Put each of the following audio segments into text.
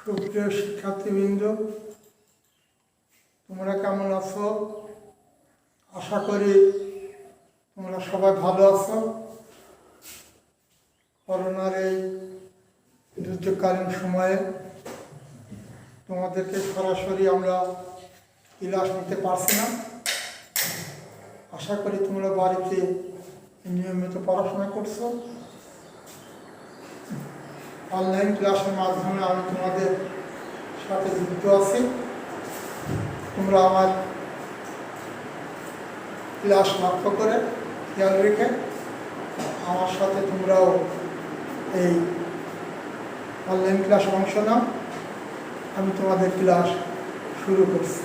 সুপ্রিয় শিক্ষার্থীবৃন্দ, তোমরা কেমন আছো? আশা করি তোমরা সবাই ভালো আছো। করোনার এই দুর্যোগকালীন সময়ে তোমাদেরকে সরাসরি আমরা ক্লাস নিতে পারছি না। আশা করি তোমরা বাড়িতে নিয়মিত পড়াশোনা করছো। অনলাইন ক্লাসের মাধ্যমে আমি তোমাদের সাথে যুক্ত আছি। তোমরা আমার ক্লাস লক্ষ্য করে খেয়াল রেখে আমার সাথে তোমরাও এই অনলাইন ক্লাস অংশ নাও। আমি তোমাদের ক্লাস শুরু করছি।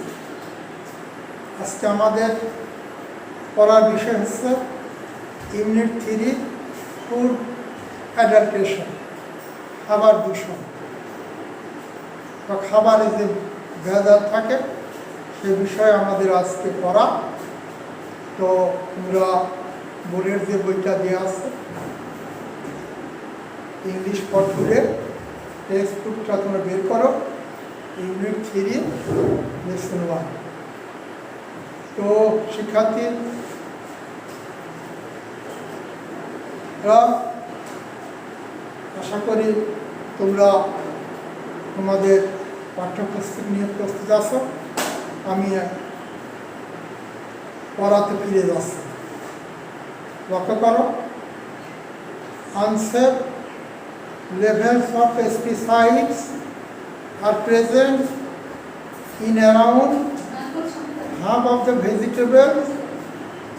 আজকে আমাদের পড়ার বিষয় হচ্ছে ইউনিট 3 ফুড অ্যাডাল্ট্রেশন, খাবার দূষণ বা খাবারে যে ভেজাল থাকে সে বিষয়ে আমাদের আজকে পড়া। তো তোমরা বোর্ডের যে বইটা দেওয়া আছে ইংলিশ ফর ফুডের টেক্সট বুকটা তোমরা বের করো, ইউনিট 3 লেসন 1। তো শিক্ষার্থীরা আশা করি তোমরা তোমাদের পাঠ্যপুস্তক নিয়ে প্রস্তুত আছো। আমি পড়াতে ফিরে যাচ্ছি। লক্ষ্য করো, unsafe levels of pesticides are present in around half of the vegetables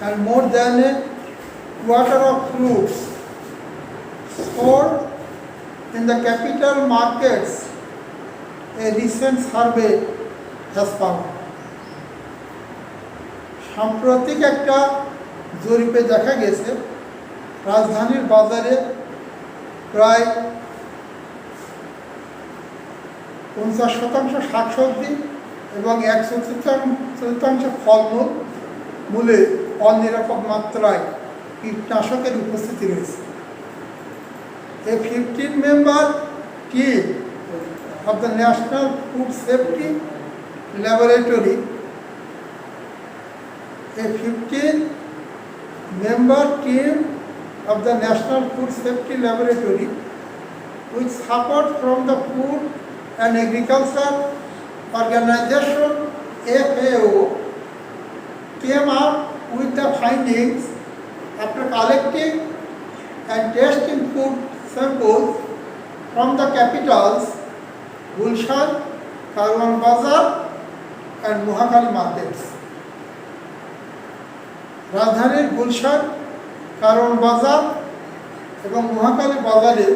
and more than a quarter of fruits sold in the capital markets, a recent survey has found. সাম্প্রতিক একটা জরিপে দেখা গেছে রাজধানীর বাজারে প্রায় 50% শাকসবজি এবং 1/4 ফলমূলে অনিরাপদ মাত্রায় কীটনাশকের উপস্থিতি রয়েছে। A 15-member team of the National Food Safety Laboratory, with support from the Food and Agriculture Organization (FAO), came up with the findings after collecting and testing food samples from the capitals Gulshan, Karwan Bazar and Mohakali markets. রাজধানীর গুলশান, কারওয়ান বাজার এবং মহাকালী বাজারে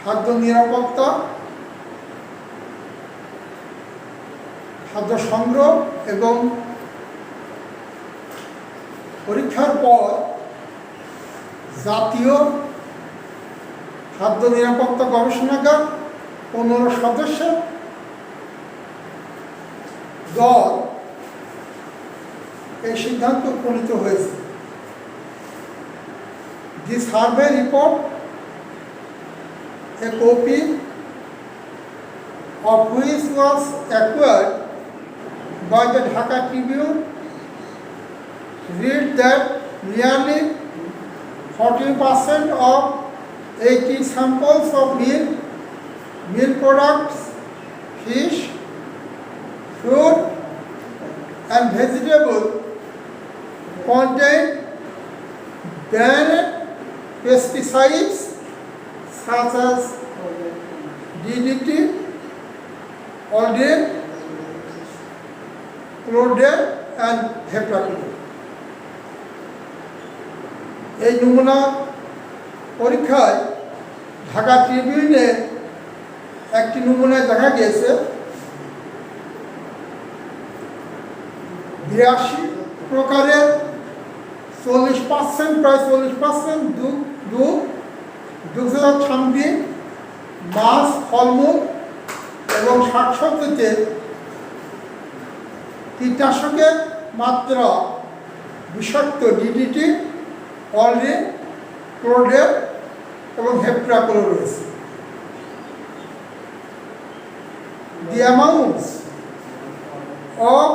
খাদ্য নিরাপত্তা, খাদ্য সংগ্রহ এবং পরীক্ষার পর জাতীয় খাদ্য নিরাপত্তা গবেষণাগার 15 সদস্যের দল এই সিদ্ধান্ত উপনীত হয়েছে। The survey report, a copy of which was acquired by the Dhaka Tribune, read that nearly 40% of 80 samples of milk products, fish, fruit and vegetable contain banned pesticides such as DDT, Aldrin, Chlordane and Heptachlor. এই নমুনা পরীক্ষায় ঢাকা ট্রিবিউনে একটি নমুনায় দেখা গিয়েছে 82 প্রকারের 40%, প্রায় 40% দুগ্ধজাত সামগ্রী, মাছ, ফলমূল এবং শাকসবজিতে কীটনাশকের মাত্রা বিষাক্ত DDT, Aldrin, Chlordane এবং হেপ্টাকোলো রয়েছে। The amounts of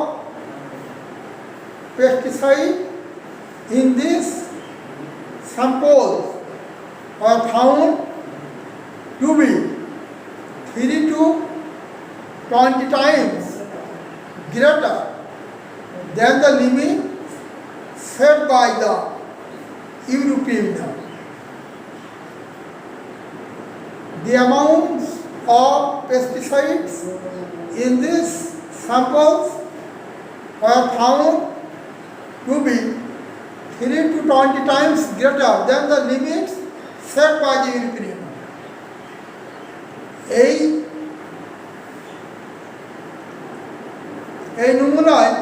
pesticide in these samples are found to be 3 to 20 times greater than the limit set by the European Union. The amounts of pesticides in these samples are found to be 3 to 20 times greater than the limits set by the European Union. এই নমুনায়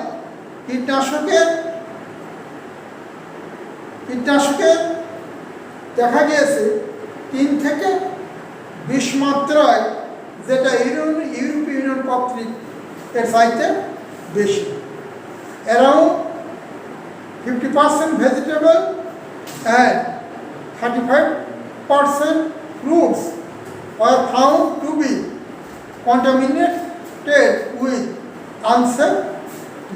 কীটনাশকের দেখা গিয়েছে 3 থেকে 20 মাত্রায়, যেটা ইউরোপীয় union কর্তৃক এর চাইতে বেশি। Around 50% vegetable and 35% fruits are found to be contaminated with unsafe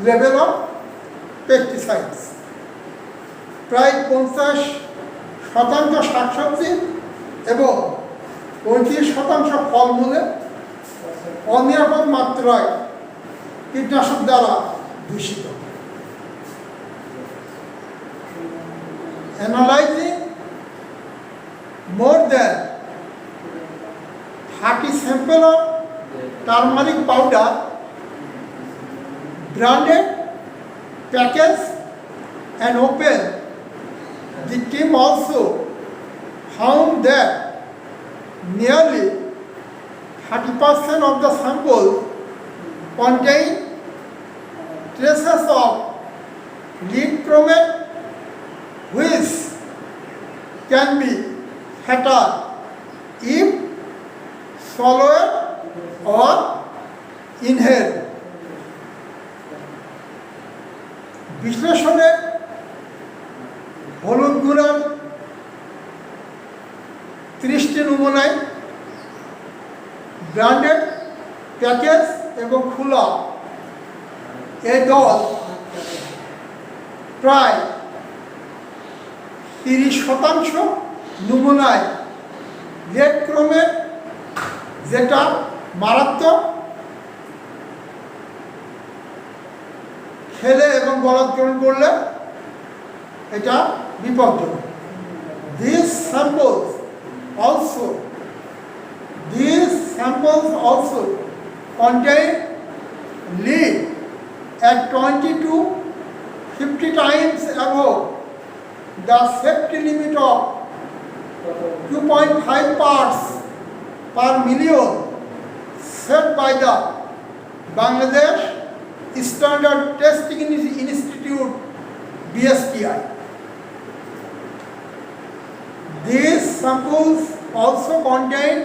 level of pesticides. প্রায় 50% শাকসবজি এবং 35% ফলমূলে অনিরাপদ মাত্রায় কীটনাশক দ্বারা দূষিত। Analyzing more than 30 samples of turmeric powder, branded, packaged and open, the team also found that nearly 30% of the samples contain traces of lead chromate, which can be fatal if swallowed or inhaled. বিশ্লেষণে হলুদ গুঁড়ার 30টি নমুনায় branded, package এবং খোলা এই দল প্রায় 30% নমুনায় lead chromate, যেটা মারাত্মক, খেলে এবং বলাৎকরণ করলে এটা বিপজ্জনক। These samples also contain lead at 20 to 50 times above the safety limit of 2.5 parts per million set by the Bangladesh Standard Testing Institute BSTI. These samples also contain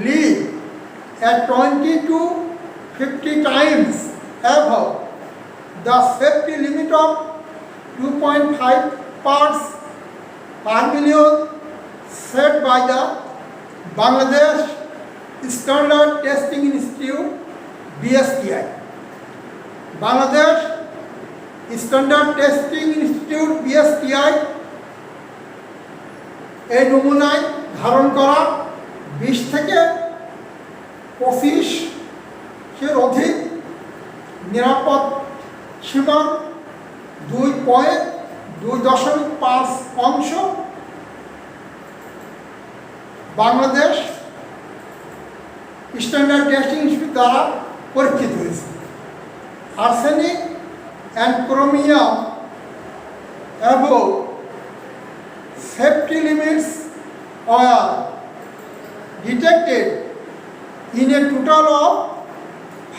lead at 20 to 50 times above the safety limit of 2.5 parts per million set by the Bangladesh Standard Testing Institute BSTI. Bangladesh Standard Testing Institute BSTI এই নমুনায় ধারণ করা 20 থেকে 25-এর অধিক নিরাপদ সীমার 2.5 অংশ Bangladesh standard testing institute দ্বারা পরীক্ষিত হয়েছে। আর্সেনিক অ্যান্ড ক্রোমিয়াম এবং safety limits are detected in a total of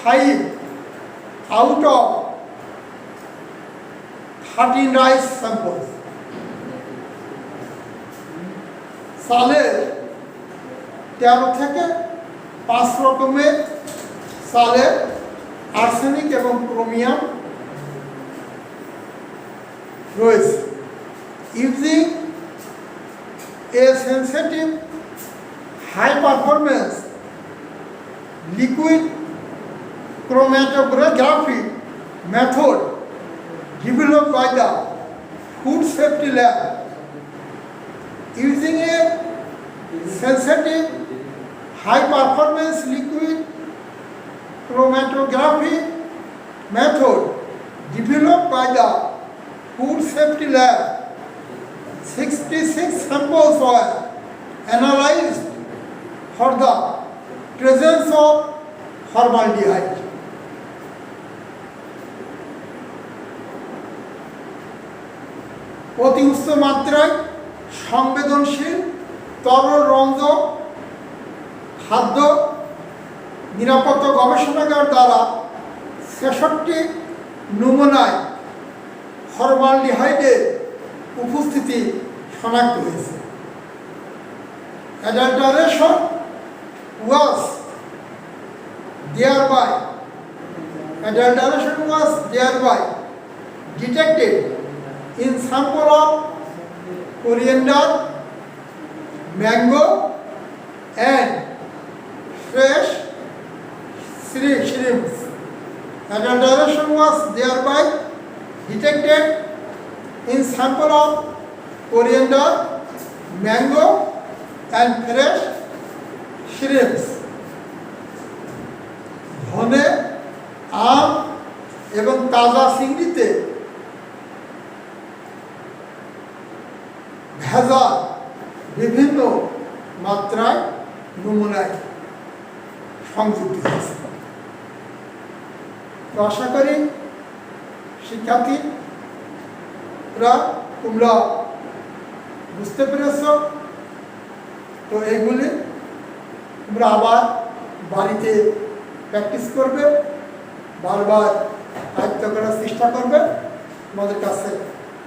5 out of 13 rice samples. সালের 13 থেকে 5 রকমের সালের আর্সেনিক এবং ক্রোমিয়াম রয়েছে। Using a sensitive high performance liquid chromatography method developed by the Food Safety Lab. Using a sensitive high performance liquid chromatography method developed by the Food Safety Lab, 66 samples were analyzed for the presence of formaldehyde. অতি উচ্চ মাত্রায় সংবেদনশীল তরল রঞ্জক খাদ্য নিরাপত্তা গবেষণাগার দ্বারা ৬৬ নমুনায় ফরমালডিহাইডের উপস্থিতি শনাক্ত হয়েছে। Adulteration was thereby detected in sample of coriander, mango and fresh shrimps. Adulteration was thereby detected in sample of coriander, mango and fresh shrimps. ধনে, আম এবং তাজা চিংড়িতে ভেজাল বিভিন্ন মাত্রায় নমুনায় সংযুক্ত হয়েছে। তো আশা করি শিক্ষার্থীরা তোমরা বুঝতে পেরেছ। তো এইগুলি তোমরা আবার বাড়িতে প্র্যাকটিস করবে, বারবার আয়ত্ত করার চেষ্টা করবে, তোমাদের কাছে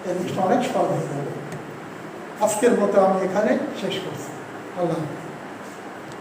এই জিনিসটা অনেক সহজ হয়ে যাবে। আজকের মতো আমি এখানে শেষ করছি। আল্লাহ।